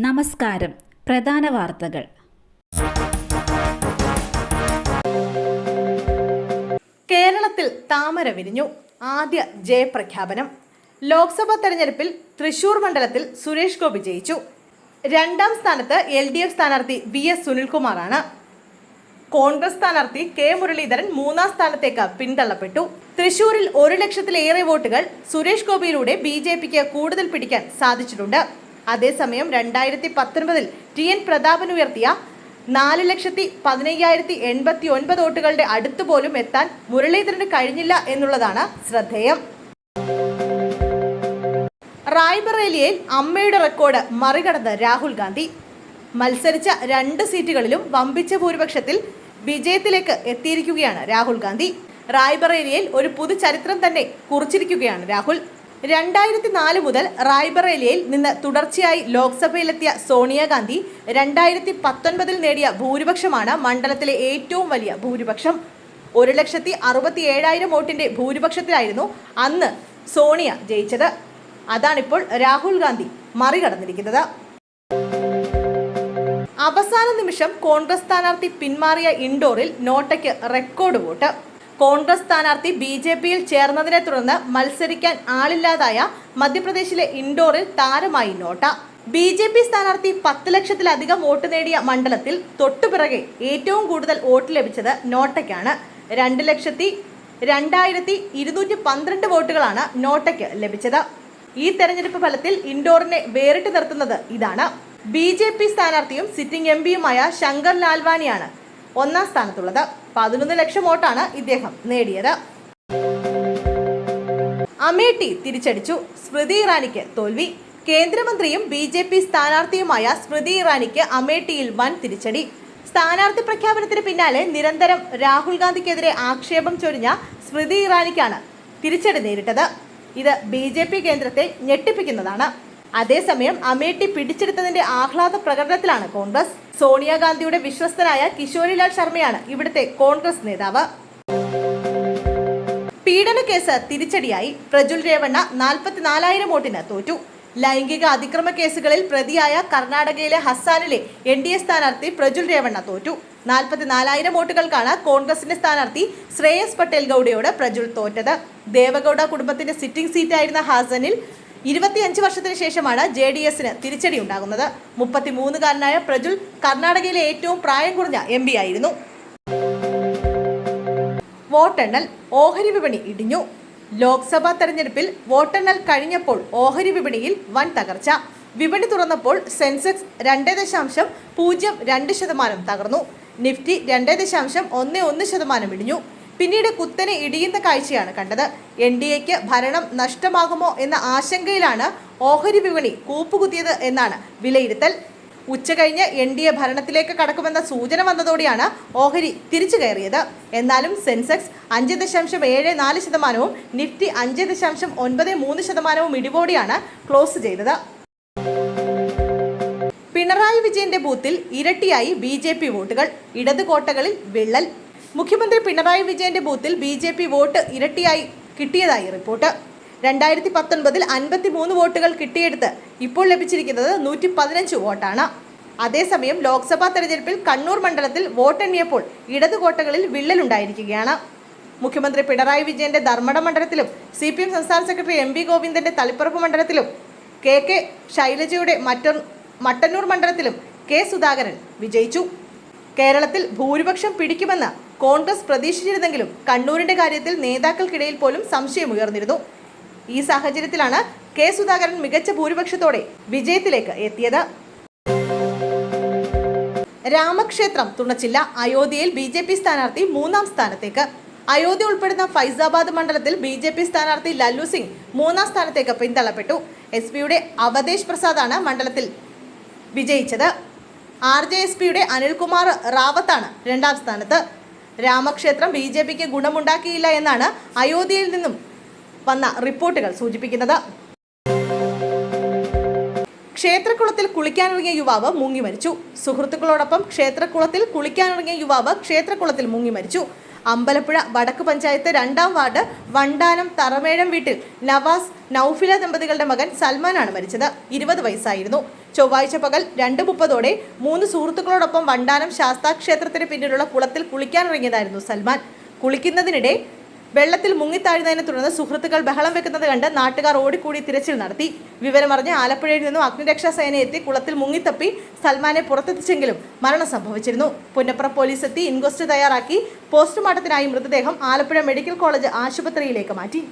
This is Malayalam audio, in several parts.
നമസ്കാരം. പ്രധാന വാർത്തകൾ. കേരളത്തിൽ താമര വിരിഞ്ഞു. ആദ്യ ജയപ്രഖ്യാപനം. ലോക്സഭാ തെരഞ്ഞെടുപ്പിൽ തൃശൂർ മണ്ഡലത്തിൽ സുരേഷ് ഗോപി ജയിച്ചു. രണ്ടാം സ്ഥാനത്ത് LDF സ്ഥാനാർത്ഥി VS സുനിൽകുമാറാണ്. കോൺഗ്രസ് സ്ഥാനാർത്ഥി K മുരളീധരൻ മൂന്നാം സ്ഥാനത്തേക്ക് പിന്തള്ളപ്പെട്ടു. തൃശൂരിൽ 1 ലക്ഷത്തിലേറെ വോട്ടുകൾ സുരേഷ് ഗോപിയിലൂടെ BJPക്ക് കൂടുതൽ പിടിക്കാൻ സാധിച്ചിട്ടുണ്ട്. അതേസമയം 2019 TN പ്രതാപൻ ഉയർത്തിയ 4,15,089 വോട്ടുകളുടെ അടുത്തുപോലും എത്താൻ മുരളീധരന് കഴിഞ്ഞില്ല എന്നുള്ളതാണ് ശ്രദ്ധേയം. റായ്ബറേലിയിൽ അമ്മയുടെ റെക്കോർഡ് മറികടന്ന് രാഹുൽ ഗാന്ധി. മത്സരിച്ച 2 സീറ്റുകളിലും വമ്പിച്ച ഭൂരിപക്ഷത്തിൽ വിജയത്തിലേക്ക് എത്തിയിരിക്കുകയാണ് രാഹുൽ ഗാന്ധി. റായ്ബറേലിയിൽ ഒരു പുതുചരിത്രം തന്നെ കുറിച്ചിരിക്കുകയാണ് രാഹുൽ. 2004 മുതൽ റായ്ബറേലിയിൽ നിന്ന് തുടർച്ചയായി ലോക്സഭയിലെത്തിയ സോണിയാഗാന്ധി 2019 നേടിയ ഭൂരിപക്ഷമാണ് മണ്ഡലത്തിലെ ഏറ്റവും വലിയ ഭൂരിപക്ഷം. 1,67,000 വോട്ടിന്റെ ഭൂരിപക്ഷത്തിലായിരുന്നു അന്ന് സോണിയ ജയിച്ചത്. അതാണിപ്പോൾ രാഹുൽ ഗാന്ധി മറികടന്നിരിക്കുന്നത്. അവസാന നിമിഷം കോൺഗ്രസ് സ്ഥാനാർത്ഥി പിന്മാറിയ ഇൻഡോറിൽ നോട്ടയ്ക്ക് റെക്കോർഡ് വോട്ട്. കോൺഗ്രസ് സ്ഥാനാർത്ഥി BJPയിൽ ചേർന്നതിനെ തുടർന്ന് മത്സരിക്കാൻ ആളില്ലാതായ മധ്യപ്രദേശിലെ ഇൻഡോറിൽ താരമായി നോട്ട. BJP സ്ഥാനാർത്ഥി 10 ലക്ഷത്തിലധികം വോട്ട് നേടിയ മണ്ഡലത്തിൽ തൊട്ടുപിറകെ ഏറ്റവും കൂടുതൽ വോട്ട് ലഭിച്ചത് നോട്ടയ്ക്കാണ്. 2,02,212 വോട്ടുകളാണ് നോട്ടയ്ക്ക് ലഭിച്ചത്. ഈ തെരഞ്ഞെടുപ്പ് ഫലത്തിൽ ഇൻഡോറിനെ വേറിട്ട് നിർത്തുന്നത് ഇതാണ്. BJP സ്ഥാനാർത്ഥിയും സിറ്റിംഗ് MPയുമായ ശങ്കർ ലാൽവാനിയാണ് ഒന്നാം സ്ഥാനത്തുള്ളത്. 11 ലക്ഷം വോട്ടാണ് ഇദ്ദേഹം നേടിയത്. അമേഠി തിരിച്ചടിച്ചു. സ്മൃതി ഇറാനിക്ക് തോൽവി. കേന്ദ്രമന്ത്രിയും BJP സ്ഥാനാർത്ഥിയുമായ സ്മൃതി ഇറാനിക്ക് അമേഠിയിൽ വൻ തിരിച്ചടി. സ്ഥാനാർത്ഥി പ്രഖ്യാപനത്തിന് പിന്നാലെ നിരന്തരം രാഹുൽ ഗാന്ധിക്കെതിരെ ആക്ഷേപം ചൊരിഞ്ഞ സ്മൃതി ഇറാനിക്കാണ് തിരിച്ചടി നേരിട്ടത്. ഇത് BJP കേന്ദ്രത്തെ ഞെട്ടിപ്പിക്കുന്നതാണ്. അതേസമയം അമേഠി പിടിച്ചെടുത്തതിന്റെ ആഹ്ലാദ പ്രകടനത്തിലാണ് കോൺഗ്രസ്. സോണിയാഗാന്ധിയുടെ വിശ്വസ്തനായ കിഷോരിലാൽ ശർമ്മയാണ് ഇവിടുത്തെ കോൺഗ്രസ് നേതാവ്. പീഡന കേസ് തിരിച്ചടിയായി. പ്രജ്വൽ രേവണ്ണ 44,000 വോട്ടിന് തോറ്റു. ലൈംഗിക അതിക്രമ കേസുകളിൽ പ്രതിയായ കർണാടകയിലെ ഹസാനിലെ NDA സ്ഥാനാർത്ഥി പ്രജ്വൽ രേവണ്ണ തോറ്റു. 44,000 വോട്ടുകൾക്കാണ് കോൺഗ്രസിന്റെ സ്ഥാനാർത്ഥി ശ്രേയസ് പട്ടേൽ ഗൌഡയോട് പ്രജ്വൽ തോറ്റത്. ദേവഗൌഡ കുടുംബത്തിന്റെ സിറ്റിംഗ് സീറ്റായിരുന്ന ഹാസനിൽ 25 വർഷത്തിന് ശേഷമാണ് JDSന് തിരിച്ചടി ഉണ്ടാകുന്നത്. 33കാരനായ പ്രജ്വൽ കർണാടകയിലെ ഏറ്റവും പ്രായം കുറഞ്ഞ MP ആയിരുന്നു. വോട്ടെണ്ണൽ. ഓഹരി വിപണി ഇടിഞ്ഞു. ലോക്സഭാ തെരഞ്ഞെടുപ്പിൽ വോട്ടെണ്ണൽ കഴിഞ്ഞപ്പോൾ ഓഹരി വിപണിയിൽ വൻ തകർച്ച. വിപണി തുറന്നപ്പോൾ സെൻസെക്സ് 2.02% തകർന്നു. നിഫ്റ്റി 2.11% ഇടിഞ്ഞു. പിന്നീട് കുത്തനെ ഇടിയുന്ന കാഴ്ചയാണ് കണ്ടത്. NDAക്ക് ഭരണം നഷ്ടമാകുമോ എന്ന ആശങ്കയിലാണ് ഓഹരി വിപണി കൂപ്പുകുത്തിയത് എന്നാണ് വിലയിരുത്തൽ. ഉച്ചകഴിഞ്ഞ് NDA ഭരണത്തിലേക്ക് കടക്കുമെന്ന സൂചന വന്നതോടെയാണ് ഓഹരി തിരിച്ചു കയറിയത്. എന്നാലും സെൻസെക്സ് 5.74%, നിഫ്റ്റി 5.93% ഇടിവോടെയാണ് ക്ലോസ് ചെയ്തത്. പിണറായി വിജയന്റെ ബൂത്തിൽ ഇരട്ടിയായി BJP വോട്ടുകൾ. ഇടത് കോട്ടകളിൽ വിള്ളൽ. മുഖ്യമന്ത്രി പിണറായി വിജയന്റെ ബൂത്തിൽ BJP വോട്ട് ഇരട്ടിയായി കിട്ടിയതായി റിപ്പോർട്ട്. 2019 53 വോട്ടുകൾ കിട്ടിയെടുത്ത് ഇപ്പോൾ ലഭിച്ചിരിക്കുന്നത് 115 വോട്ടാണ്. അതേസമയം ലോക്സഭാ തെരഞ്ഞെടുപ്പിൽ കണ്ണൂർ മണ്ഡലത്തിൽ വോട്ടെണ്ണിയപ്പോൾ ഇടത് കോട്ടകളിൽ വിള്ളലുണ്ടായിരിക്കുകയാണ്. മുഖ്യമന്ത്രി പിണറായി വിജയന്റെ ധർമ്മടം മണ്ഡലത്തിലും CPM സംസ്ഥാന സെക്രട്ടറി MP ഗോവിന്ദന്റെ തളിപ്പറമ്പ് മണ്ഡലത്തിലും KK ശൈലജയുടെ മട്ടന്നൂർ മണ്ഡലത്തിലും K സുധാകരൻ വിജയിച്ചു. കേരളത്തിൽ ഭൂരിപക്ഷം പിടിക്കുമെന്ന് കോൺഗ്രസ് പ്രതീക്ഷിച്ചിരുന്നെങ്കിലും കണ്ണൂരിന്റെ കാര്യത്തിൽ നേതാക്കൾക്കിടയിൽ പോലും സംശയമുയർന്നിരുന്നു. ഈ സാഹചര്യത്തിലാണ് K സുധാകരൻ മികച്ച ഭൂരിപക്ഷത്തോടെ വിജയത്തിലേക്ക് എത്തിയത്. രാമക്ഷേത്രം തുണച്ചില്ല. അയോധ്യയിൽ BJP സ്ഥാനാർത്ഥി 3ാം സ്ഥാനത്തേക്ക്. അയോധ്യ ഉൾപ്പെടുന്ന ഫൈസാബാദ് മണ്ഡലത്തിൽ BJP സ്ഥാനാർത്ഥി ലല്ലു സിംഗ് 3ാം സ്ഥാനത്തേക്ക് പിന്തള്ളപ്പെട്ടു. SPയുടെ അവതേഷ് പ്രസാദാണ് മണ്ഡലത്തിൽ വിജയിച്ചത്. RJSPയുടെ അനിൽകുമാർ റാവത്താണ് 2ാം സ്ഥാനത്ത്. രാമക്ഷേത്രം BJPക്ക് ഗുണമുണ്ടാക്കിയില്ല എന്നാണ് അയോധ്യയിൽ നിന്നും വന്ന റിപ്പോർട്ടുകൾ സൂചിപ്പിക്കുന്നത്. ക്ഷേത്രക്കുളത്തിൽ കുളിക്കാനിറങ്ങിയ യുവാവ് മുങ്ങി മരിച്ചു. സുഹൃത്തുക്കളോടൊപ്പം ക്ഷേത്രക്കുളത്തിൽ കുളിക്കാനിറങ്ങിയ യുവാവ് ക്ഷേത്രക്കുളത്തിൽ മുങ്ങി മരിച്ചു. അമ്പലപ്പുഴ വടക്ക് പഞ്ചായത്ത് 2ാം വാർഡ് വണ്ടാനം തറമേഴം വീട്ടിൽ നവാസ് നൌഫില ദമ്പതികളുടെ മകൻ സൽമാനാണ് മരിച്ചത്. 20 വയസ്സായിരുന്നു. ചൊവ്വാഴ്ച പകൽ 2:30 3 സുഹൃത്തുക്കളോടൊപ്പം വണ്ടാനം ശാസ്താക്ഷേത്രത്തിന് പിന്നിലുള്ള കുളത്തിൽ കുളിക്കാനിറങ്ങിയതായിരുന്നു സൽമാൻ. കുളിക്കുന്നതിനിടെ വെള്ളത്തിൽ മുങ്ങിത്താഴുന്നതിനെ തുടർന്ന് സുഹൃത്തുക്കൾ ബഹളം വെക്കുന്നത് കണ്ട് നാട്ടുകാർ ഓടിക്കൂടി തിരച്ചിൽ നടത്തി. വിവരമറിഞ്ഞ് ആലപ്പുഴയിൽ നിന്നും അഗ്നിരക്ഷാ സേന എത്തി കുളത്തിൽ മുങ്ങിത്തപ്പി സൽമാനെ പുറത്തെത്തിച്ചെങ്കിലും മരണം സംഭവിച്ചിരുന്നു. പുന്നപ്ര പോലീസ് എത്തി ഇൻക്വസ്റ്റ് തയ്യാറാക്കി പോസ്റ്റ്മോർട്ടത്തിനായി മൃതദേഹം ആലപ്പുഴ മെഡിക്കൽ കോളേജ് ആശുപത്രിയിലേക്ക് മാറ്റി.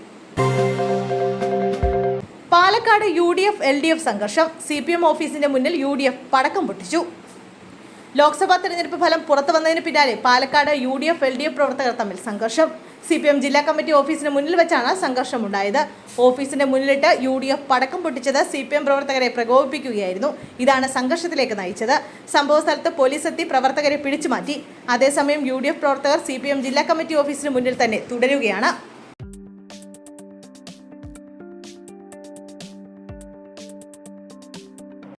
പാലക്കാട് UDF LDF സംഘർഷം. CPM ഓഫീസിന്റെ മുന്നിൽ UDF പടക്കം പൊട്ടിച്ചു. ലോക്സഭാ തെരഞ്ഞെടുപ്പ് ഫലം പുറത്തു വന്നതിന് പിന്നാലെ പാലക്കാട് UDF LDF പ്രവർത്തകർ തമ്മിൽ സംഘർഷം. CPM ജില്ലാ കമ്മിറ്റി ഓഫീസിന് മുന്നിൽ വെച്ചാണ് സംഘർഷമുണ്ടായത്. ഓഫീസിന്റെ മുന്നിലിട്ട് UDF പടക്കം പൊട്ടിച്ചത് CPM പ്രവർത്തകരെ പ്രകോപിപ്പിക്കുകയായിരുന്നു. ഇതാണ് സംഘർഷത്തിലേക്ക് നയിച്ചത്. സംഭവ സ്ഥലത്ത് പോലീസ് എത്തി പ്രവർത്തകരെ പിടിച്ചുമാറ്റി. അതേസമയം UDF പ്രവർത്തകർ CPM ജില്ലാ കമ്മിറ്റി ഓഫീസിന് മുന്നിൽ തന്നെ തുടരുകയാണ്.